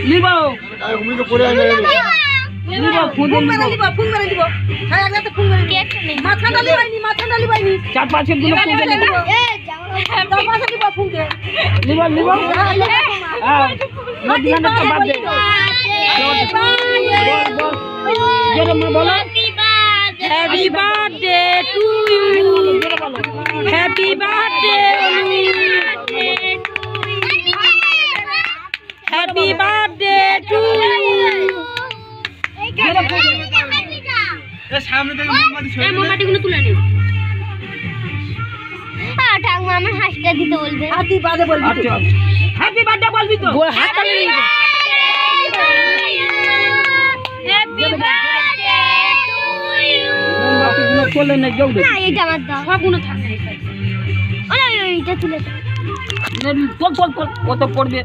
লিব তুমি তো পড়ে আইলে লিব ফোন মেরে লিব হ্যাঁ একদম ফোন মেরে মাথা ডালি বাইনি চার পাঁচ গুলো ফোন দে লিব চার পাঁচ লিব ফোন দে লিব হ্যাঁ নদী না বাদ দে জোরে মা বলো happy birthday to you happy birthday happy birthday to you সামনে থেকে মোমবাতিগুলো তুলে নিও ঠাকুমা আমার হাসিটা দিতে বলবে হ্যাপি বার্থডে বলবি আচ্ছা হ্যাপি বার্থডে বলবি তো হাত তালি দিবি হ্যাপি বার্থডে টু ইউ মোমবাতিগুলো চলে না যাও না এইটা আমার দাও সবগুলো থাকে ওই এইটা তুলে দাও চল কত পড়বে